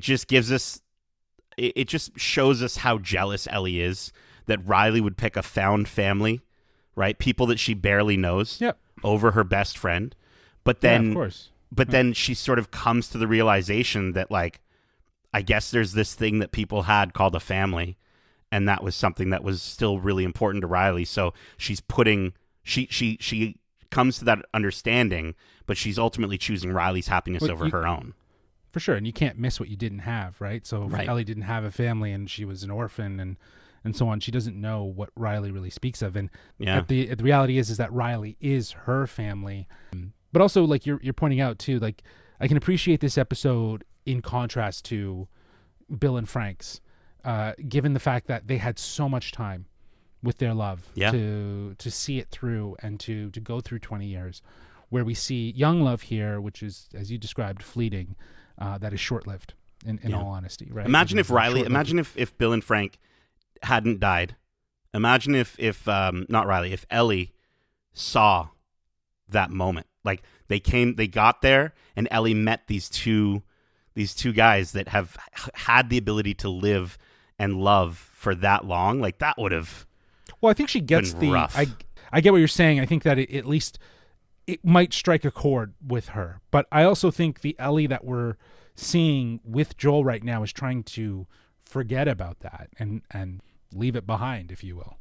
just gives us, it just shows us how jealous Ellie is that Riley would pick a found family, right? People that she barely knows over her best friend. But then, of course. But then she sort of comes to the realization that, like, I guess there's this thing that people had called a family. And that was something that was still really important to Riley. So she's she comes to that understanding, but she's ultimately choosing Riley's happiness over her own. For sure. And you can't miss what you didn't have, right? So if Ellie didn't have a family and she was an orphan and so on, she doesn't know what Riley really speaks of. And the reality is that Riley is her family. But also, like you're pointing out too, like I can appreciate this episode in contrast to Bill and Frank's. Given the fact that they had so much time with their love to see it through and to go through 20 years, where we see young love here, which is, as you described, fleeting, that is short-lived in all honesty, right? Imagine if Bill and Frank hadn't died. Imagine if not Riley, if Ellie saw that moment. Like they got there and Ellie met these two guys that have had the ability to live and love for that long. Like that would have I think she gets been rough. I get what you're saying. I think that at least it might strike a chord with her, but I also think the Ellie that we're seeing with Joel right now is trying to forget about that and leave it behind, if you will.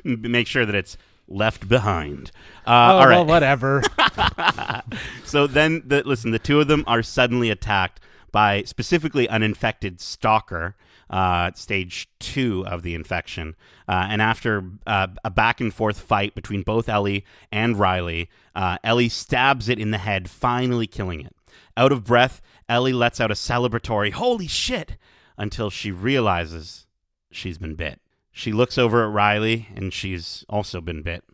Make sure that it's left behind. All right. Well, whatever. So then the two of them are suddenly attacked by specifically an infected stalker, stage 2 of the infection. And after a back and forth fight between both Ellie and Riley, Ellie stabs it in the head, finally killing it. Out of breath, Ellie lets out a celebratory, "Holy shit," until she realizes she's been bit. She looks over at Riley, and she's also been bit.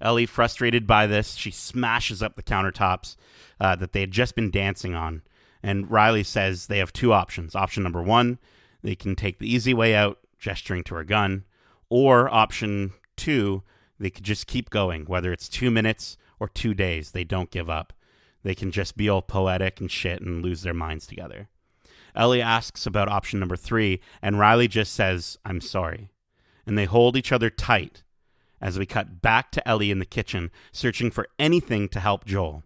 Ellie, frustrated by this, she smashes up the countertops that they had just been dancing on. And Riley says they have two options. Option number 1, they can take the easy way out, gesturing to her gun. Or option 2, they could just keep going, whether it's 2 minutes or 2 days. They don't give up. They can just be all poetic and shit and lose their minds together. Ellie asks about option number 3, and Riley just says, "I'm sorry." And they hold each other tight as we cut back to Ellie in the kitchen, searching for anything to help Joel.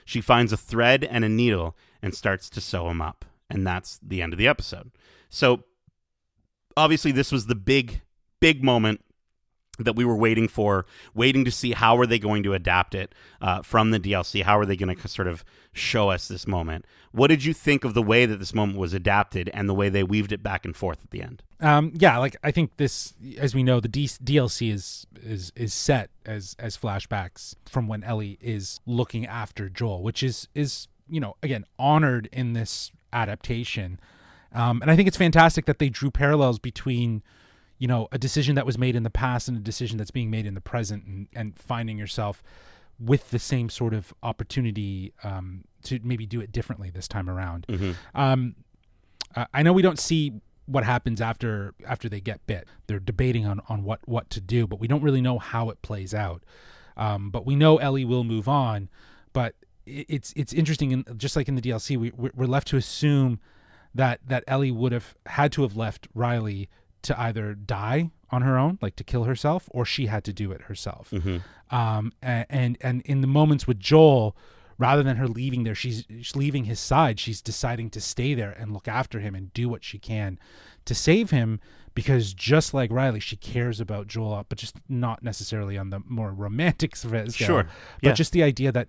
She finds a thread and a needle and starts to sew him up. And that's the end of the episode. So, obviously, this was the big moment that we were waiting to see how are they going to adapt it from the DLC. How are they going to sort of show us this moment? What did you think of the way that this moment was adapted and the way they weaved it back and forth at the end? I think this, as we know, the DLC is set as flashbacks from when Ellie is looking after Joel, which is again honored in this adaptation, and I think it's fantastic that they drew parallels between a decision that was made in the past and a decision that's being made in the present, and finding yourself with the same sort of opportunity to maybe do it differently this time around. Mm-hmm. I know we don't see what happens after they get bit. They're debating on what to do, but we don't really know how it plays out. But we know Ellie will move on. But it's interesting, and just like in the DLC, we're left to assume that Ellie would have had to have left Riley to either die on her own, like to kill herself, or she had to do it herself. Mm-hmm. And in the moments with Joel, rather than her leaving there, she's leaving his side. She's deciding to stay there and look after him and do what she can to save him, because just like Riley, she cares about Joel, but just not necessarily on the more romantic scale. Sure. But just the idea that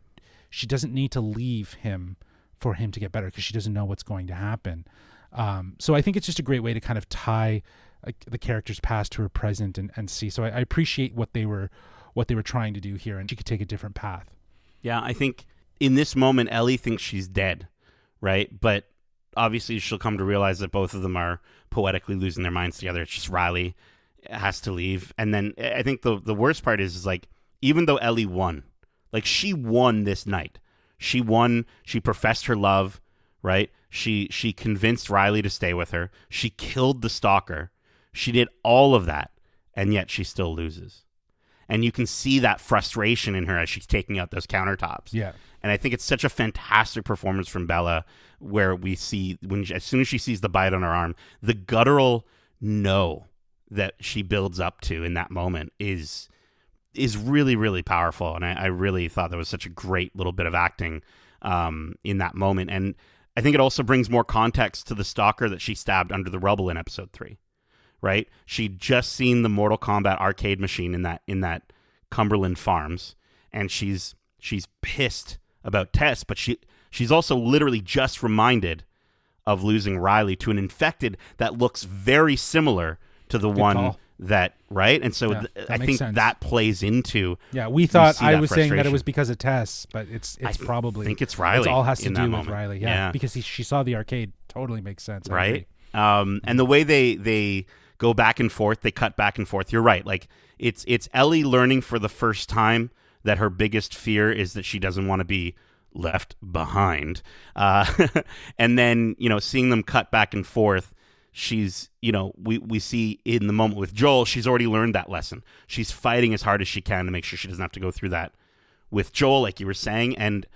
she doesn't need to leave him for him to get better, because she doesn't know what's going to happen. So I think it's just a great way to kind of tie the character's past to her present and see. So I appreciate what they were trying to do here, and she could take a different path. Yeah, I think in this moment, Ellie thinks she's dead, right? But obviously she'll come to realize that both of them are poetically losing their minds together. It's just Riley has to leave. And then I think the worst part is like, even though Ellie won, like she won this night. She won, she professed her love, right? She convinced Riley to stay with her. She killed the stalker. She did all of that, and yet she still loses. And you can see that frustration in her as she's taking out those countertops. Yeah. And I think it's such a fantastic performance from Bella, where we see, as soon as she sees the bite on her arm, the guttural no that she builds up to in that moment is really, really powerful. And I really thought that was such a great little bit of acting in that moment. And I think it also brings more context to the stalker that she stabbed under the rubble in episode 3. Right? She'd just seen the Mortal Kombat arcade machine in that Cumberland Farms, and she's pissed about Tess, but she's also literally just reminded of losing Riley to an infected that looks very similar to the one call. that, right? And so I think sense. that plays into. Yeah, we thought I was saying that it frustration. was because of Tess, but it's probably. I think it's Riley. It all has to in do that with moment. Riley, yeah. Because she saw the arcade. Totally makes sense. Right? And the way they go back and forth, they cut back and forth. You're right. Like it's Ellie learning for the first time that her biggest fear is that she doesn't want to be left behind. And then, seeing them cut back and forth, she's, we see in the moment with Joel, she's already learned that lesson. She's fighting as hard as she can to make sure she doesn't have to go through that with Joel, like you were saying. And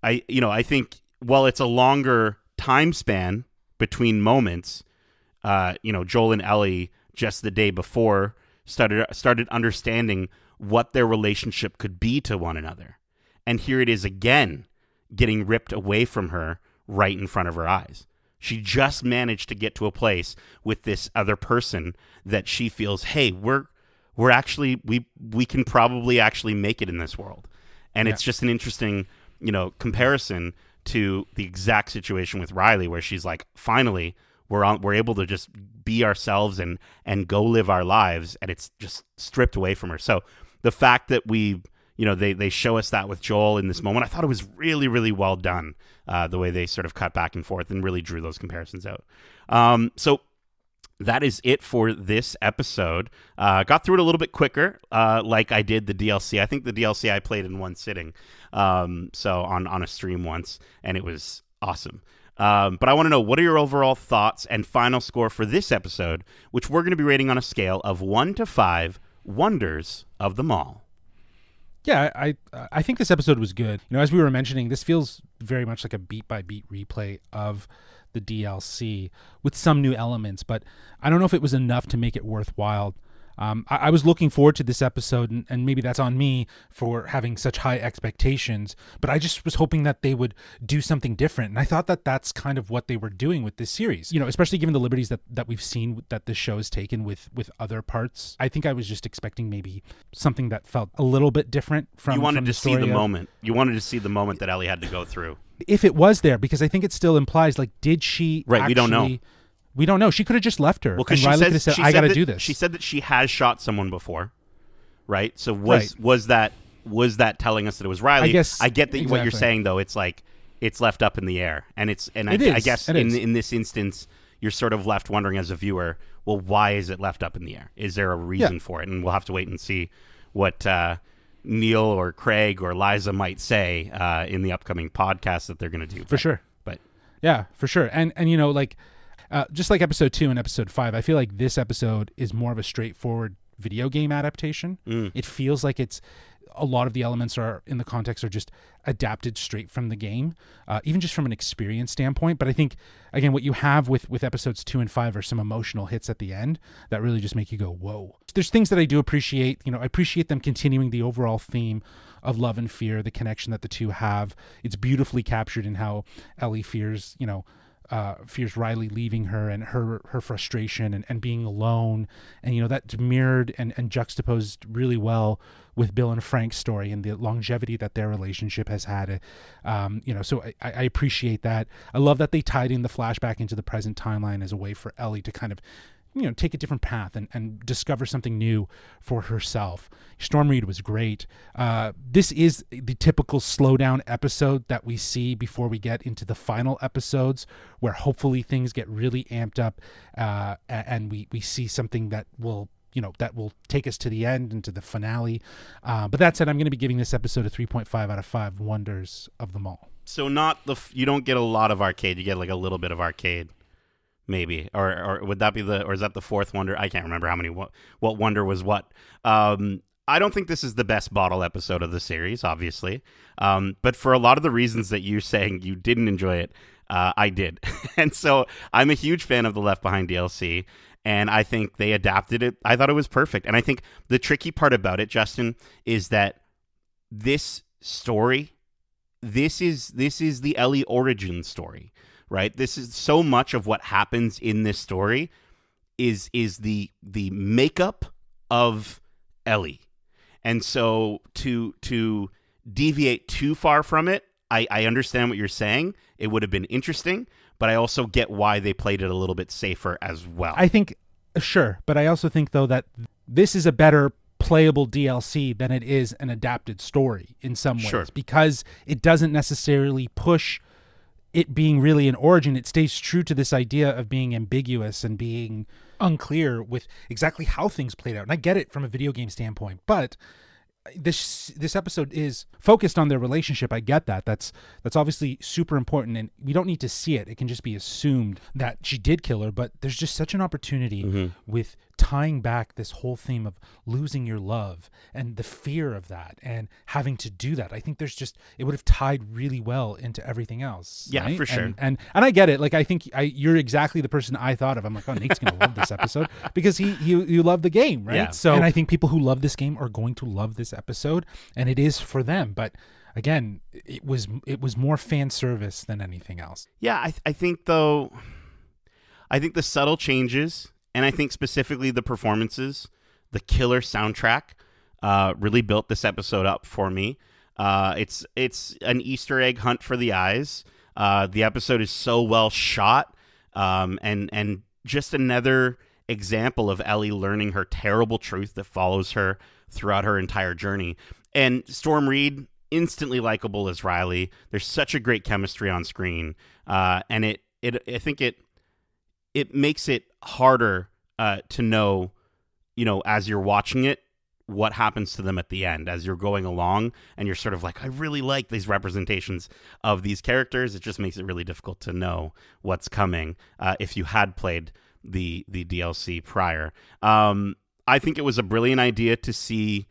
I think while it's a longer time span between moments, Joel and Ellie just the day before started understanding what their relationship could be to one another. And here it is again, getting ripped away from her right in front of her eyes. She just managed to get to a place with this other person that she feels, hey, we're actually, we can probably actually make it in this world. And it's just an interesting, comparison to the exact situation with Riley, where she's like, finally, we're able to just be ourselves and go live our lives, and it's just stripped away from her. So the fact that they show us that with Joel in this moment, I thought it was really, really well done, the way they sort of cut back and forth and really drew those comparisons out. So that is it for this episode. Got through it a little bit quicker, like I did the DLC. I think the DLC I played in one sitting, so on a stream once, and it was awesome. But I want to know, what are your overall thoughts and final score for this episode, which we're going to be rating on a scale of 1 to 5 wonders of the mall. Yeah, I think this episode was good. As we were mentioning, this feels very much like a beat-by-beat replay of the DLC with some new elements, but I don't know if it was enough to make it worthwhile. I was looking forward to this episode, and maybe that's on me for having such high expectations, but I just was hoping that they would do something different. And I thought that that's kind of what they were doing with this series, especially given the liberties that we've seen that this show has taken with other parts. I think I was just expecting maybe something that felt a little bit different from You wanted from to see the story moment. You wanted to see the moment that Ellie had to go through. If it was there, because I think it still implies, like, did she Right, we don't know. We don't know. She could have just left her. Well, because Riley could have said, I got to do this. She said that she has shot someone before, right? So was that telling us that it was Riley? I get that what you're saying, though. It's like it's left up in the air, and I guess in this instance, you're sort of left wondering as a viewer, well, why is it left up in the air? Is there a reason for it? And we'll have to wait and see what Neil or Craig or Liza might say in the upcoming podcast that they're going to do. For sure. But yeah, for sure. And just like episode 2 and episode 5, I feel like this episode is more of a straightforward video game adaptation. It feels like a lot of the elements are in the context are just adapted straight from the game, even just from an experience standpoint. But I think, again, what you have with episodes 2 and 5 are some emotional hits at the end that really just make you go, whoa. There's things that I do appreciate. I appreciate them continuing the overall theme of love and fear, the connection that the two have. It's beautifully captured in how Ellie fears, fears Riley leaving her and her frustration and being alone. And, that's mirrored and juxtaposed really well with Bill and Frank's story and the longevity that their relationship has had. So I appreciate that. I love that they tied in the flashback into the present timeline as a way for Ellie to kind of, take a different path and discover something new for herself. Storm Reid was great. This is the typical slowdown episode that we see before we get into the final episodes, where hopefully things get really amped up, and we see something that will take us to the end and to the finale. But that said, I'm going to be giving this episode a 3.5 out of 5 wonders of the mall. So you don't get a lot of arcade. You get like a little bit of arcade. Maybe, or would that be or is that the fourth wonder? I can't remember how many, what wonder was what. I don't think this is the best bottle episode of the series, obviously. But for a lot of the reasons that you're saying you didn't enjoy it, I did. And so I'm a huge fan of the Left Behind DLC, and I think they adapted it. I thought it was perfect. And I think the tricky part about it, Justin, is that this story, this is the Ellie origin story. Right, this is so much of what happens in this story is the makeup of Ellie, and so to deviate too far from it, I understand what you're saying. It would have been interesting, but I also get why they played it a little bit safer as well. I think, sure, but I also think though that this is a better playable DLC than it is an adapted story in some ways, sure, because it doesn't necessarily push it being really an origin. It stays true to this idea of being ambiguous and being unclear with exactly how things played out. And I get it from a video game standpoint, but this episode is focused on their relationship. I get that. That's obviously super important, and we don't need to see it. It can just be assumed that she did kill her, but there's just such an opportunity with tying back this whole theme of losing your love and the fear of that and having to do that. I think it would have tied really well into everything else. Yeah, right? for sure. And I get it. Like, I think you're exactly the person I thought of. I'm like, oh, Nate's going to love this episode because you love the game, right? Yeah. So, and I think people who love this game are going to love this episode, and it is for them. But again, it was more fan service than anything else. Yeah, I think though, I think the subtle changes, and I think specifically the performances, the killer soundtrack, really built this episode up for me. It's an Easter egg hunt for the eyes. The episode is so well shot, and just another example of Ellie learning her terrible truth that follows her throughout her entire journey. And Storm Reid, instantly likable as Riley. There's such a great chemistry on screen, and I think it makes it harder to know, as you're watching it, what happens to them at the end as you're going along, and you're sort of like, I really like these representations of these characters. It just makes it really difficult to know what's coming if you had played the DLC prior. I think it was a brilliant idea to see,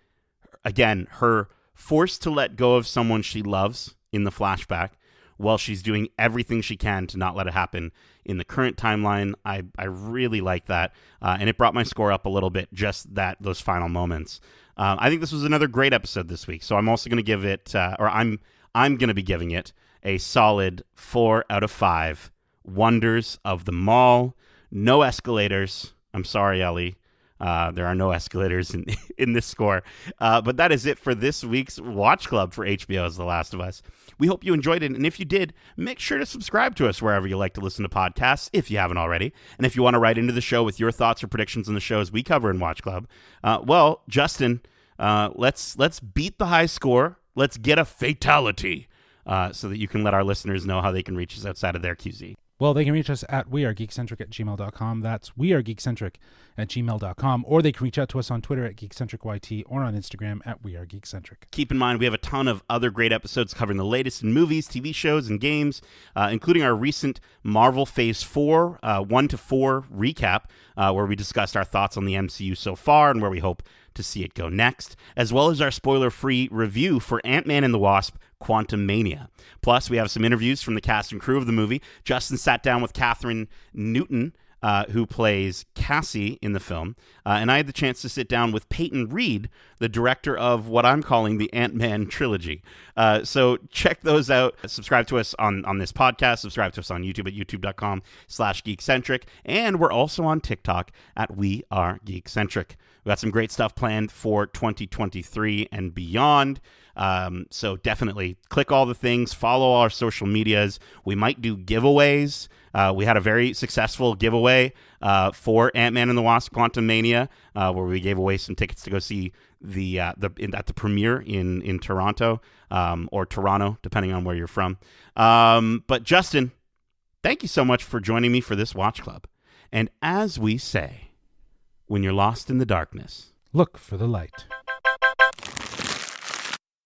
again, her forced to let go of someone she loves in the flashback while she's doing everything she can to not let it happen in the current timeline. I really like that, and it brought my score up a little bit, just those final moments. I think this was another great episode this week, so I'm also going to give it, I'm going to be giving it a solid 4 out of 5 wonders of the mall. No escalators. I'm sorry, Ellie. There are no escalators in this score. But that is it for this week's Watch Club for HBO's The Last of Us. We hope you enjoyed it, and if you did, make sure to subscribe to us wherever you like to listen to podcasts, if you haven't already. And if you want to write into the show with your thoughts or predictions on the shows we cover in Watch Club, well, Justin, let's beat the high score. Let's get a fatality so that you can let our listeners know how they can reach us outside of their QZ. Well, they can reach us at wearegeekcentric@gmail.com. That's wearegeekcentric@gmail.com. Or they can reach out to us on Twitter at GeekcentricYT or on Instagram at wearegeekcentric. Keep in mind, we have a ton of other great episodes covering the latest in movies, TV shows, and games, including our recent Marvel Phase 4, 1-4 recap, where we discussed our thoughts on the MCU so far and where we hope to see it go next, as well as our spoiler-free review for Ant-Man and the Wasp: Quantumania. Plus, we have some interviews from the cast and crew of the movie. Justin sat down with Catherine Newton who plays Cassie in the film. And I had the chance to sit down with Peyton Reed, the director of what I'm calling the Ant-Man trilogy. So check those out. Subscribe to us on this podcast. Subscribe to us on YouTube at youtube.com/Geekcentric. And we're also on TikTok at We Are Geekcentric. We got some great stuff planned for 2023 and beyond. So definitely click all the things, follow our social medias. We might do giveaways. We had a very successful giveaway for Ant-Man and the Wasp: Quantumania, where we gave away some tickets to go see at the premiere in Toronto, or Toronto, depending on where you're from. But Justin, thank you so much for joining me for this Watch Club. And as we say, when you're lost in the darkness, look for the light.